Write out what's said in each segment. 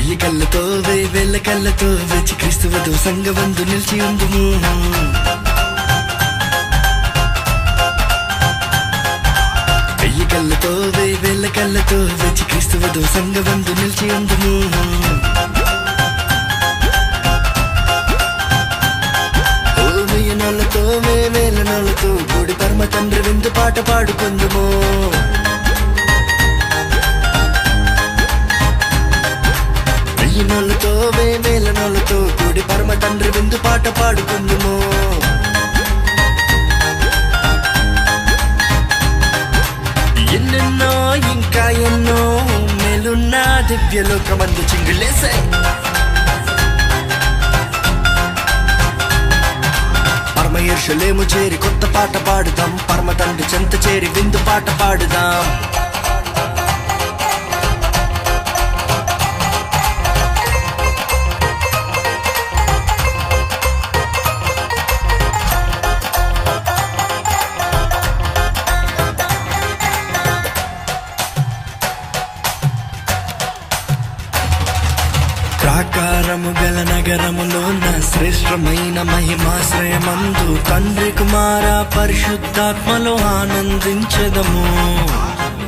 వెయ్యి కళ్ళతో వేల కళ్ళతో వేచి క్రీస్తు వధువు సంగమందు నిలిచి ఉందుము. వెయ్యి కళ్ళతో వేల కళ్ళతో వేచి క్రీస్తు వధువు సంగమందు నిలిచి ఉందుము. వెయ్యి నోళ్ళతో వేల నోళ్ళతో కూడి పరమ తండ్రి విందు పాట పాడుకుందుము. నోళ్ళతో వేల నోళ్ళతో కూడి పరమ తండ్రి విందు పాట పాడుకుందుము. ఎన్నెన్నో ఇంకా ఎన్నో మేలున్న దివ్యలోకమందు చింగులేసే పరమ యెరూషలేము చేరి కొత్త పాట పాడుదాం. పరమ తండ్రి చెంత చేరి విందు పాట పాడుదాం. ప్రాకారము గల నగరములోన శ్రేష్టమైన మహిమాశ్రయమందు తండ్రి కుమార పరిశుద్ధాత్మలో ఆనందించెదము.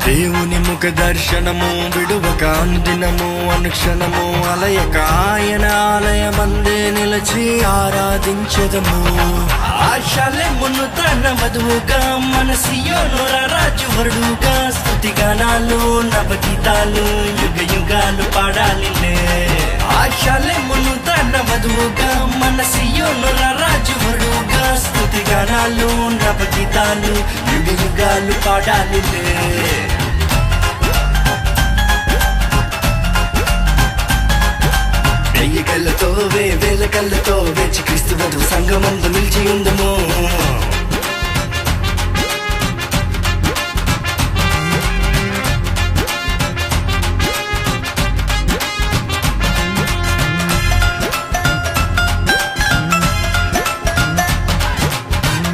దేవుని ముఖ దర్శనము విడువక అనుదినము అనుక్షణము అలయక ఆయన ఆలయమందే నిలచి ఆరాధించెదము. ఆశలెమును తన వధువుగా మన సియోను రాజు వరుడుగా స్తుతి గానాలు నవగీతాలు యుగ యుగాలు పాడాలిలే. ఆశలెమును తన వధువుగా మన సియోను రాజు వరుడుగా స్తుతి గానాలు నవగీతాలు యుగ యుగాలు పాడాలిలే. వెయ్యి కళ్ళతో వేల కళ్ళతో వేచి క్రీస్తు వధువు సంగమందు నిలిచి ఉందము.